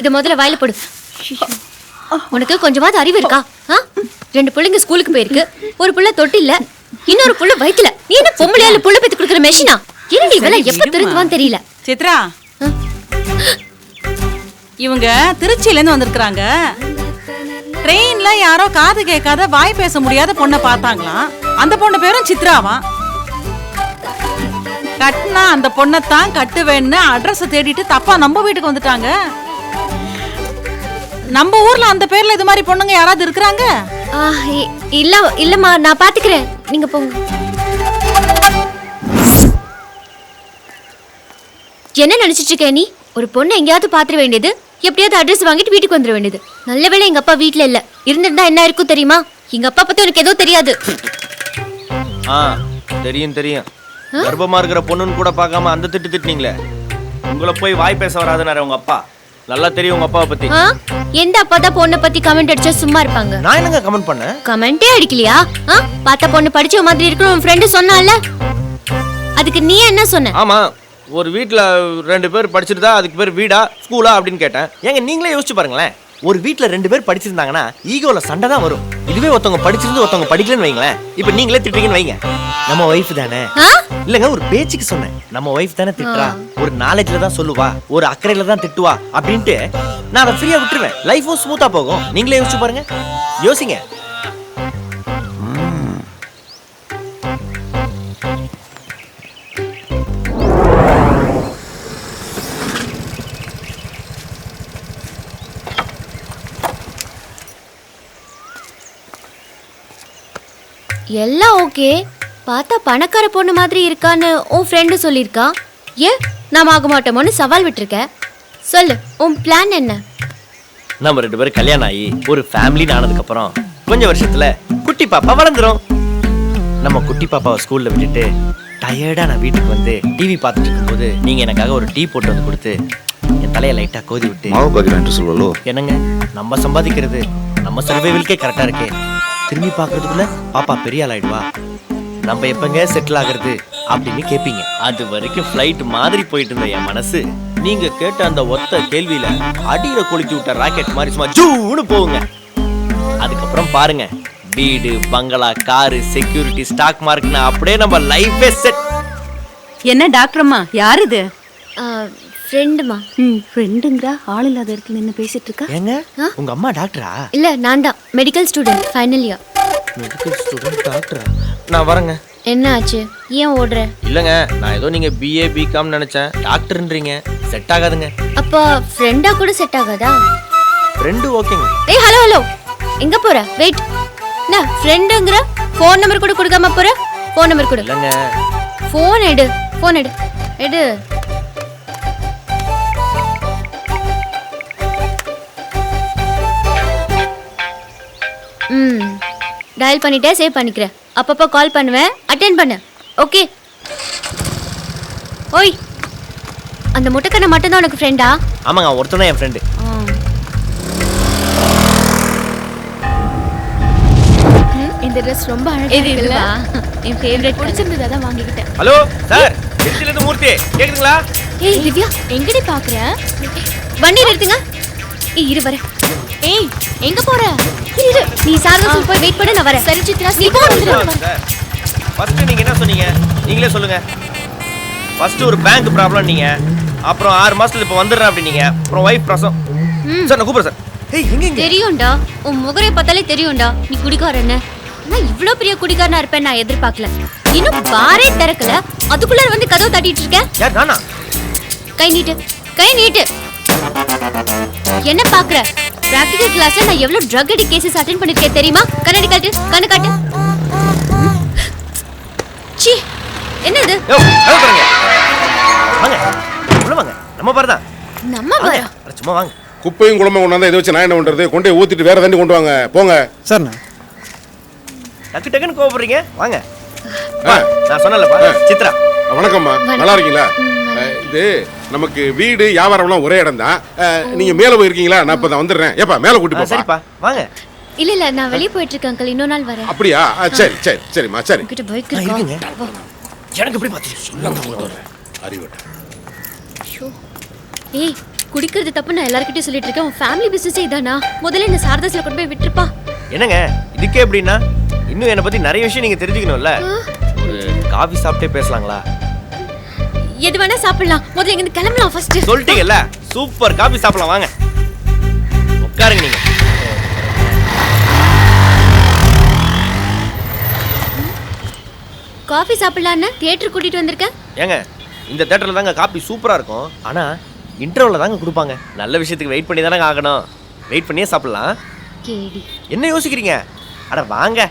இத முதல்ல வாயில போடு. உனக்கு கொஞ்சமாவது அறிவு இருக்கா? 2 பிள்ளைங்க ஸ்கூலுக்கு போயிருக்கு, ஒரு புள்ள தொட்டில்ல, இன்னொரு புள்ள வயித்துல. நீ என்ன பொம்பளையால புள்ள பெத்து குடுக்குற மெஷினா? என்னடி இவள எப்ப திருந்துவான்னு தெரியல. சித்ரா, இவங்க திருச்சியில இருந்து வந்திருக்காங்க. ட்ரெயின்ல யாரோ காது கேட்காத வாய் பேச முடியாத பொண்ணை பார்த்தாங்களாம். அந்த பொண்ணு பேரும் சித்ராவா. கட்டினா அந்த பொண்ணைத்தான் கட்டுவேன்னு அட்ரஸ் தேடிட்டு தப்பா நம்ம வீட்டுக்கு வந்துட்டாங்க. நம்ம ஊர்ல அந்த பேர்ல இது மாதிரி பொண்ணுங்க யாராவது இருக்கிறாங்க? இல்லம்மா, நான் பாத்துக்கிறேன், நீங்க போங்க. என்ன நினைச்சிட்டு இருக்க நீ? ஒரு பொண்ணு எங்கேயாவது பாத்துற வேண்டியது, எப்படியாவது அட்ரஸ் வாங்கிட்டு வீட்டுக்கு வந்துட வேண்டியது. நல்ல வேளை எங்க அப்பா வீட்டுல இல்ல. இருந்திருந்தா என்ன இருக்கும் தெரியுமா? எங்க அப்பா பத்தி உனக்கு ஏதோ தெரியாது. தெரியும் தெரியும். கர்ப்பமா இருக்கிற பொண்ணுன்னு கூட பார்க்காம அந்த திட்டுனீங்களே, உங்களை போய் வாய் பேச வராதுனாரு உங்க அப்பா. நல்லா தெரியும் உங்க அப்பாவை பத்தி. எந்த அப்பா தான் பொண்ணை பத்தி கமெண்ட் அடிச்சா சும்மா இருப்பாங்க? நான் என்னங்க கமெண்ட் பண்ணேன்? கமெண்டே அடிக்கலையா? பார்த்த பொண்ணு படிச்ச மாதிரி இருக்கணும் உன் ஃப்ரெண்டு சொன்னால, அதுக்கு நீ என்ன சொன்ன? ஆமா, ஒரு வீட்டுல 2 பேர் படிச்சிருந்தா அதுக்கு பேர் வீடா ஸ்கூலா அப்படின்னு கேட்டேன். ஏங்க நீங்களே யோசிச்சு பாருங்களேன், ஒரு வீட்டுல 2 பேர் படிச்சிருந்தாங்கன்னா ஈகோல சண்டை தான் வரும். இதுவே ஒருத்தவங்க படிச்சிருந்து ஒருத்தவங்க படிக்கலன்னு வைங்களேன், இப்ப நீங்களே திட்டுறீங்கன்னு வைங்க, நம்ம ஒய்ஃப் தானே. இல்லங்க, ஒரு பேச்சுக்கு சொன்னேன். நம்ம ஒய்ஃப் தானே திட்டுறா, ஒரு நாலேஜ்ல தான் சொல்லுவா, ஒரு அக்கறையில தான் திட்டுவா அப்படின்ட்டு நான் அதை ஃப்ரீயா விட்டுருவேன். லைஃபும் ஸ்மூத்தா போகும். நீங்களே யோசிச்சு பாருங்க, யோசிங்க. எல்லாம் ஓகே, பார்த்தா பணக்கார பொண்ணு மாதிரி இருக்கான்னு உன் ஃப்ரெண்டு சொல்லியிருக்கா. ஏன் நாம் ஆக மாட்டோமோன்னு சவால் விட்டுருக்க. சொல்லு, உன் பிளான் என்ன? நம்ம 2 பேரும் கல்யாணம் ஆகி ஒரு ஃபேமிலின்னு ஆனதுக்கு அப்புறம் கொஞ்சம் வருஷத்துல குட்டி பாப்பா வளர்ந்துரும். நம்ம குட்டி பாப்பாவை ஸ்கூல்ல விட்டுட்டு டயர்டா நான் வீட்டுக்கு வந்து டிவி பார்த்துட்டு இருக்கும்போது நீங்க எனக்காக ஒரு டீ போட்டு வந்து கொடுத்து என் தலையை லைட்டா கோதி விட்டு, என்னங்க நம்ம சம்பாதிக்கிறது நம்ம சர்வைவல்கே கரெக்டா இருக்கே, திரும்பி பாக்குறதுக்குள்ள பாப்பா பெரிய ஆள் ஆயிடுவா, நம்ம எப்பங்க செட்டில் ஆகுறது அப்படின்னு கேட்பீங்க. அது வரைக்கும் ஃப்ளைட் மாதிரி போயிட்டு இருந்த என் மனசு நீங்க கேட்ட அந்த ஒத்த கேள்வியில அடியில கொளுத்தி விட்ட ராக்கெட் மாதிரி சும்மா ஜூன்னு போகுங்க. அதுக்கப்புறம் பாருங்க, வீடு, பங்களா, காரு, செக்யூரிட்டி, ஸ்டாக் மார்க்கெட், அப்படியே நம்ம லைஃபே செட். என்ன டாக்டர்மா, யார் இது? ஃப்ரெண்டுமா. ஃப்ரெண்டுங்கறா? ஆள் இல்லாத இடத்துல நின்னு பேசிட்டு இருக்கா? ஏங்க உங்க அம்மா டாக்டரா? இல்ல, நான் தான் medical student, final year. Medical student டாக்டரா? நான் வரேங்க. என்ன ஆச்சு, ஏன் ஓடுற? இல்லங்க, நான் ஏதோ நீங்க BA BCom நினைச்சேன், டாக்டர்ன்றீங்க, செட் ஆகாதுங்க. அப்ப ஃப்ரெண்டா கூட செட் ஆகாதா? ஃப்ரெண்டு ஓகேங்க. ஏய் ஹலோ ஹலோ, எங்க போற? வெயிட். என்ன ஃப்ரெண்டுங்கற? ஃபோன் நம்பர் கூட கொடுக்காம போற? ஃபோன் நம்பர் கொடு. இல்லங்க. ஃபோன் எடு, ஃபோன் எடு, எடு. டயல் பண்ணிட்டே சேவ் பண்ணிக்கிறேன். அப்பப்போ கால் பண்ணுவேன், அட்டெண்ட் பண்ணு. ஓகே. ஓய், அந்த முட்டைக்கண்ணை மட்டும் தான் உனக்கு ஃப்ரெண்டா? ஆமாங்க, ஒருத்தன் தான் என் ஃப்ரெண்டு. இந்த ட்ரெஸ் ரொம்ப அழகா இருக்குல்ல? என் ஃபேவரட், பிடிச்சிருந்தது, அதான் வாங்கிக்கிட்டேன். ஹலோ சார், திருச்சில இருந்து மூர்த்தி, கேக்குதுங்களா? ஏய் திவ்யா, எங்கடி பாக்குற? வண்டி நிறுத்துங்க. ஏய் இரு வரேன். ஏய் எங்க போற? இரு, நீ சாரதாஸ் போய் வெயிட் பண்ணு, நான் வரேன். சரி சித்ரா, நீ போ. சார், ஃபர்ஸ்ட் நீங்க என்ன சொன்னீங்க? நீங்களே சொல்லுங்க. ஃபர்ஸ்ட் ஒரு பேங்க் ப்ராப்ளம் நீங்க, அப்புறம் 6 மாசத்துல இப்ப வந்துடுறேன் அப்படினீங்க, அப்புறம் வைஃப் பிரசவம். சார் நான் கூப்பிடுறேன் சார். ஏய் எங்க எங்க? தெரியும்டா, உன் முகரை பார்த்தாலே தெரியும்டா நீ குடிகாரன்னு. நான் இவ்ளோ பெரிய குடிகாரனா இருப்பேன் நான் எதிர்பார்க்கல. இன்னும் பாரே திறக்கல, அதுக்குள்ள வந்து கதவு தட்டிட்டு இருக்க. யார் நானா? கை நீட்டு, கை நீட்டு. என்ன பாக்குற? பிராக்டிகல் கிளாஸ்ல நான் எவ்வளவு ட்ரக் அடிக்ட் கேसेस அட்டெண்ட் பண்ணிருக்கேன் தெரியுமா? கண்ணாடி காட்டு, கண்ணு காட்டு. சீ, என்னது? யோ, அத பாருங்க. வாங்க. உள்ள வாங்க. நம்ம பாரு தான். நம்ம பாரு. சும்மா வாங்க. குப்பையும் குளமும் கொண்டாந்து இதை வச்சு நான் என்ன பண்றது? கொண்டே ஊத்திட்டு வேற தண்ணி கொண்டு வாங்க, போங்க. சார் டக்கு டக்குன்னு கோவப்படுறீங்க, வாங்க. நான் சொன்னலப்பா, சித்ரா. வணக்கம்மா, நல்லா இருக்கீங்களா? இது நமக்கு வீடு வியாபாரம்லாம் ஒரே இடம் தான். நீங்க மேல போயிருக்கீங்களா? நான் இப்ப வந்துடுறேன். ஏப்பா மேல கூட்டி போப்பா. சரிப்பா, வாங்க. இல்ல நான் வெளிய போயிட்டு இருக்கேன் அங்கிள், இன்னொரு நாள் வரேன். அப்படியா? சரி சரி சரிம்மா, சரி. கிட்ட பைக் இருக்குங்க. எனக்கு எப்படி பாத்து சொல்லுங்க. அறிவட்ட. ஏய் குடிக்கிறது தப்பு நான் எல்லார்கிட்டயும் சொல்லிட்டு இருக்கேன். உன் ஃபேமிலி பிசினஸ் இதானா? முதல்ல என்ன சாரதாஸ்ல கொண்டு போய் விட்டுருப்பா. என்னங்க இதுக்கே எப்படின்னா இன்னும் என்னை பத்தி நிறைய விஷயம் நீங்க தெரிஞ்சுக்கணும்ல. ஒரு காபி சாப்பிட்டே பேசலாங்களா? எது வேணா சாப்பிடலாம். முதல்ல இங்க கிளம்பலாம் ஃபர்ஸ்ட். சொல்லிட்டீங்கல்ல, சூப்பர் காபி சாப்பிடலாம் வாங்க. உட்காருங்க நீங்க. காஃபி சாப்பிடலான்னு தியேட்டர் கூட்டிட்டு வந்திருக்கேன். ஏங்க இந்த தியேட்டர்ல தாங்க காபி சூப்பரா இருக்கும். ஆனா இன்டர்வல்ல தாங்க கொடுப்பாங்க. நல்ல விஷயத்துக்கு வெயிட் பண்ணி தானே ஆகணும். வெயிட் பண்ணியே சாப்பிடலாம். கேடி என்ன யோசிக்கிறீங்க? அட வாங்க.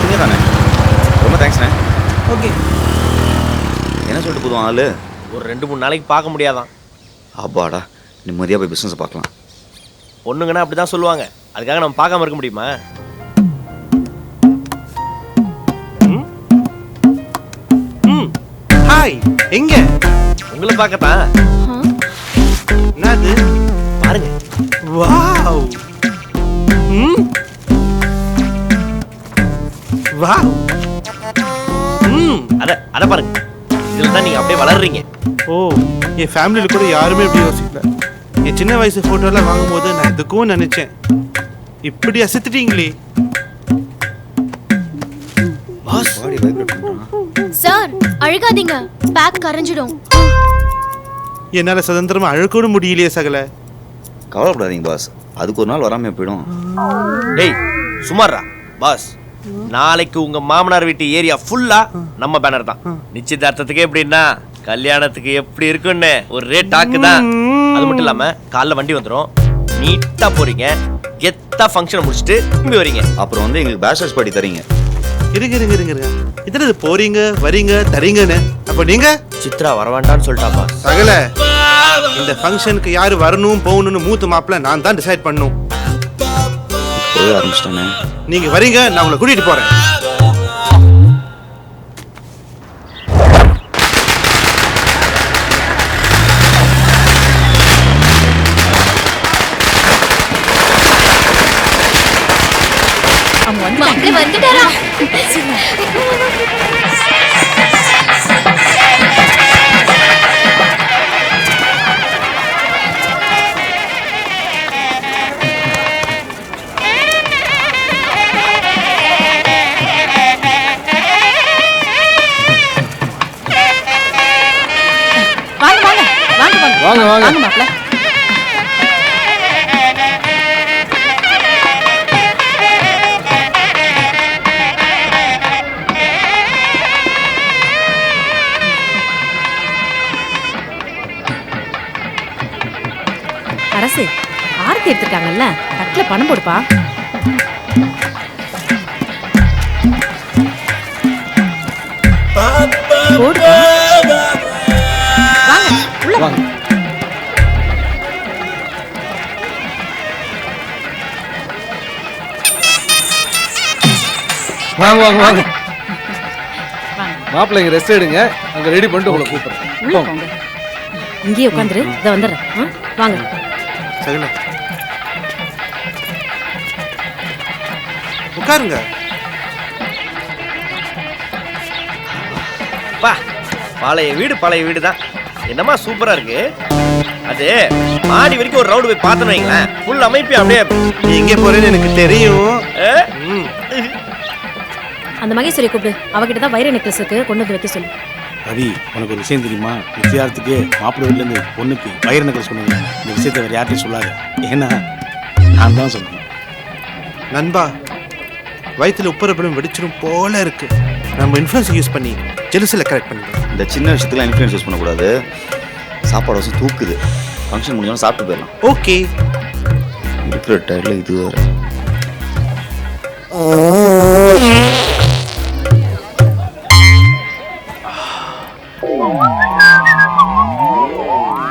இங்கே தானே, ரொம்ப தேங்க்ஸ்ண்ணே. ஓகே. என்ன சொல்லிட்டு போதும் ஆளு? ஒரு 2-3 நாளைக்கு பார்க்க முடியாதான். அப்பாடா, நிம்மதியாக போய் பிஸ்னஸ் பார்க்கலாம். பொண்ணுங்கன்னா அப்படிதான் சொல்லுவாங்க. அதுக்காக நம்ம பார்க்காம இருக்க முடியுமா? ஹாய், எங்க? உங்களை பார்க்கத்தான். என்னது? பாருங்க. வாவ். வாவ். அத பாருங்க. இதுல தான் நீங்க அப்படியே வளர்றீங்க. ஓ, என் ஃபேமிலியில் கூட யாருமே இப்படி யோசிக்கல. என் சின்ன வயசு ஃபோட்டோலாம் வாங்கும்போது நான் எதுக்கும் நினைச்சேன். இப்படி அசத்துட்டீங்களே. பாஸ் பாடி வைப்ரேட் பண்ணுறான். சார் அழுகாதீங்க, பேக் கரைஞ்சிடும். என்னால் சுதந்திரமா அழக்கூட முடியலையே சகல. கவலைப்படாதீங்க பாஸ், அதுக்கு ஒரு நாள் வராமல் போயிடும். டேய் சுமாரா பாஸ். நாளைக்கு உங்க மாமனார் வீட்டு ஏரியா ஃபுல்லா நம்ம பேனர் தான். நிச்சயதார்த்தத்துக்கு எப்படின்னா கல்யாணத்துக்கு எப்படி இருக்குன்னு ஒரே டாக்கு தான். அது மட்டும் இல்லாம காலைல வண்டி வந்துடும். நீட்டா போறீங்க, கெத்தா ஃபங்க்ஷன் முடிச்சுட்டு திரும்பி வரீங்க. அப்புறம் வந்து எங்களுக்கு பேச்சுலர்ஸ் பார்ட்டி தரீங்க. இருங்க. இதனது போறீங்க வரீங்க தரீங்கன்னு. அப்ப நீங்க சித்ரா வரவேண்டான்னு சொல்லிட்டா பாஸ். சகல, இந்த ஃபங்க்ஷனுக்கு யாரு வரணும் போகணும்னு மூத்த மாப்பிள்ள நான் தான் டிசைட் பண்ணும். போய் ஆரம்பிச்சிட்டானே. நீங்க வரீங்க, நான் உங்களை கூட்டிட்டு போறேன். மாப்பிள்ளை வந்துட்டாரா? வாங்க மாப்பிள்ள. அரசு ஆரத்தி எடுத்துருக்காங்கல்ல, தட்டுல பணம் போடுப்பா. போடுப்பா. வாங்க உள்ள வாங்க. வாங்க மாப்பிள்ளைங்க ரெஸ்ட் எடுங்க. அங்க ரெடி பண்ணிட்டு உங்களை கூப்பிடுறேன். உள்ள போங்க. இங்கேயே உட்காந்துரு, இதை வந்துடுறேன். வாங்க சகல, உட்காருங்க. பா பழைய வீடு தான். என்னமா சூப்பரா இருக்கு. அது மாடி வரைக்கும் ஒரு ரவுண்டு போய் பார்த்தோன்னு வைங்களேன், ஃபுல் அமைப்பே அப்படியே. நீ எங்கே போறேன்னு எனக்கு தெரியும். அந்த மகேஸ்வரி கூப்பிடு, அவகிட்ட தான் வைர நெக்லஸ் இருக்கு, கொண்டு வந்து வைக்க சொல்லு. ரவி, உனக்கு ஒரு விஷயம் தெரியுமா? நிச்சயார்த்துக்கு மாப்பிள்ளை வீட்டிலேருந்து பொண்ணுக்கு வயிறு நெக்லஸ் கொண்டு வந்தாங்க. இந்த விஷயத்தை வேறு யார்ட்டையும் சொல்லாது. ஏன்னா நான் தான் சொல்லணும். நண்பா, வயிற்றுல உப்பரப்படம் வெடிச்சிடும் போல இருக்கு. நம்ம இன்ஃப்ளூயன்ஸ் யூஸ் பண்ணி ஜெலுசில் கரெக்ட் பண்ணிக்கலாம். இந்த சின்ன விஷயத்துக்குலாம் இன்ஃப்ளூயன்ஸ் யூஸ் பண்ணக்கூடாது. சாப்பாடு வசதி தூக்குது. ஃபங்க்ஷன் முடிஞ்சோன்னு சாப்பிட்டு போயிடலாம். ஓகே. இருக்கிற டயர்ல இது வேறு.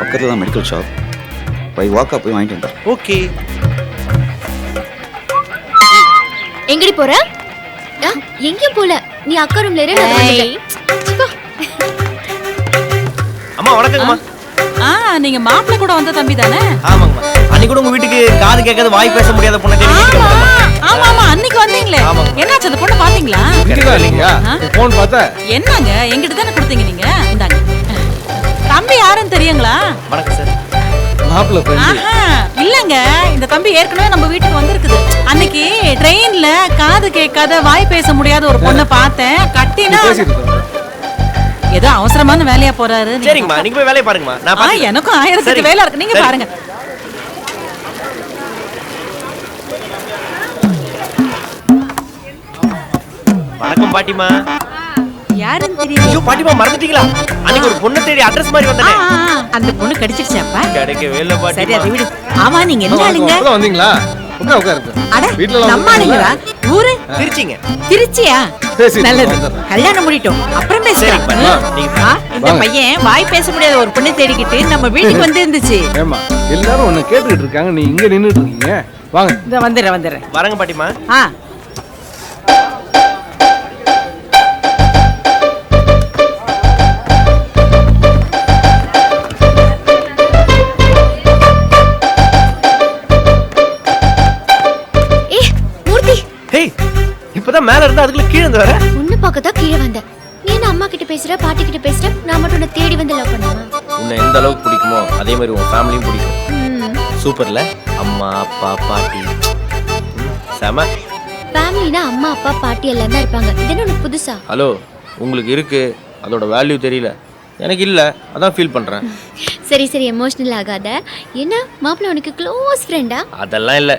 பக்கத்தில் தான் மெடிக்கல் ஷாப். வாக்கா போய் வாங்கிட்டு வந்தேன். ஓகே. எங்கடி போற? எங்கேயும் போல. நீ அக்கா ரூம்ல இரு, நான் வந்துட்டேன். அம்மா வணக்கங்கம்மா. நீங்க மாப்பிள்ளை கூட வந்த தம்பி தானே? ஆமாங்கம்மா. அன்னைக்கு கூட உங்க வீட்டுக்கு காது கேட்காத வாய் பேச முடியாத பொண்ணை தேடி ஆமா அன்னைக்கு வந்தீங்களே. இருக்காங்களே ஆமாங்க. என்னாச்சு அந்த பொண்ணு பாத்தீங்களா? இங்கதான் இல்லையா போன் பார்த்தா என்னங்க என்கிட்ட தானே கொடுத்தீங்க நீங்க? இந்தாங்க. தம்பி யாருன்னு தெரியுங்களா? வணக்கம் சார். மாப்பிள்ள ஃப்ரெண்டு ஆஹா, இல்லங்க இந்த தம்பி ஏற்கனவே நம்ம வீட்டுக்கு வந்திருக்குது. அன்னைக்கு ட்ரெயின்ல காது கேட்காத வாய் பேச முடியாத ஒரு பொண்ணை பார்த்தேன். கட்டினா பேசிட்டு இருக்கோம். ஏதோ அவசரமான வேலையா போறாரு. நீங்க சரிங்கம்மா, நீங்க போய் வேலையை பாருங்கம்மா. நான் பாத்துக்கிறேன். எனக்கும் 1000 சரி. வேலை இருக்கு. நீங்க சரி. பாருங்க. வணக்கம் பாட்டிமா. யாருன்னு தெரியும்? ஐயோ பாட்டிமா, மறந்துட்டீங்களா? அன்னைக்கு ஒரு பொண்ணை தேடி அட்ரஸ் மாதிரி வந்தனே. அந்த பொண்ணு கிடைச்சிருச்சாப்பா? கிடைக்கவே இல்ல சரி பாட்டிமா. அதை விடு. ஆமா நீங்க என்ன ஆளுங்க? அப்பதான் வந்தீங்களா? உட்காருங்க. அட வீட்ல எல்லாம் நம்ம ஆளுங்களா? ஊரு திருச்சிங்க. திருச்சியா? பேசிட்டு நல்லது. வந்துடுறேன். கல்யாணம் முடிட்டோம் அப்புறம் சரி, பேசலாம். பாட்டிமா. நீங்க இந்த பையன் வாய் பேச முடியாத ஒரு பொண்ணு தேடிக்கிட்டு நம்ம வீட்டுக்கு வந்து இருந்துச்சு. ஏமா எல்லாரும் உன்னை கேட்டுக்கிட்டு இருக்காங்க, நீ இங்க நின்னுட்டு இருக்கீங்க. வாங்க. இந்த வந்துடுறேன். வரங்க பாட்டிமா. ஆ ஏ மூர்த்தி, ஹேய், இப்பதான் மேல இருந்து அதுக்குள்ள கீழே இருந்து வர. உன்னை பார்க்க தான் கீழே வந்தேன். நீ என்ன அம்மா கிட்ட பேசுற, பாட்டி கிட்ட பேசுற, நான் மட்டும் உன்னை தேடி வந்து லவ் பண்ணுமா? உன்னை எந்த அளவுக்கு பிடிக்குமோ அதே மாதிரி உன் ஃபேமிலியும் பிடிக்கும். சூப்பர்ல. அம்மா அப்பா பாட்டி. செம. ஃபேமிலினா அம்மா அப்பா பாட்டி எல்லாம் தான் இருப்பாங்க. இது என்ன உனக்கு புதுசா? ஹலோ, உங்களுக்கு இருக்கு, அதோட வேல்யூ தெரியல. எனக்கு இல்ல, அதான் ஃபீல் பண்றேன். சரி சரி, எமோஷனல் ஆகாத. என்ன மாப்பிள்ள உனக்கு க்ளோஸ் ஃப்ரெண்டா? அதெல்லாம் இல்ல,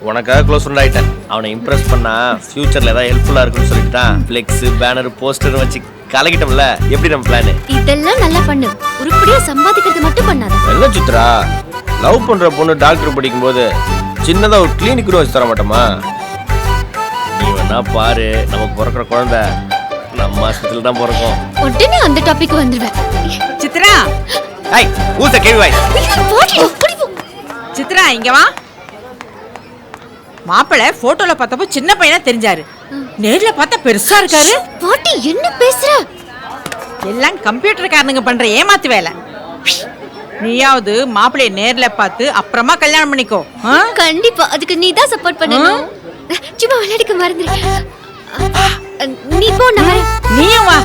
உனக்காக க்ளோஸ் ஃப்ரெண்ட் ஆயிட்டேன். அவனை இம்ப்ரெஸ் பண்ணா ஃபியூச்சர்ல ஏதாவது ஹெல்ப்ஃபுல்லா இருக்குன்னு சொல்லிட்டு தான் ஃபிளெக்ஸ் பேனர் போஸ்டர் வச்சு கலக்கிட்டோம்ல. எப்படி நம்ம பிளான்? இதெல்லாம் நல்லா பண்ணு. உருப்படியா சம்பாதிக்கிறது மட்டும் பண்ணாத. என்ன சித்ரா, லவ் பண்ற பொண்ணு டாக்டர் படிக்கும்போது சின்னதா ஒரு கிளினிக் கூட வச்சு தர மாட்டோமா? நீ வேணா பாரு, நமக்கு பிறக்கிற குழந்தை நம்ம ஆஸ்பத்திரியில் தான் பிறக்கும். உடனே அந்த டாபிக் வந்துருவேன். சித்ரா, ஐய், ஊச கேள்வி வாய். சித்ரா இங்க வா. மாப்பிள்ளை போட்டோல பார்த்தப்போ சின்ன பையனா தெரிஞ்சாரு. நேர்ல பார்த்தா பெருசா இருக்காரு. பாட்டி என்ன பேசுற? எல்லாம் கம்ப்யூட்டர்காரனுங்க பண்ற ஏமாத்து வேலை. நீயாவது மாப்பிள்ளைய நேர்ல பார்த்து அப்புறமா கல்யாணம் பண்ணிக்கோ. ஆ? கண்டிப்பா அதுக்கு நீ தான் சப்போர்ட் பண்ணணும். சும்மா விளையாடிக்க மறந்துரு. நீ போ, நான் வரேன். நீயும் வா.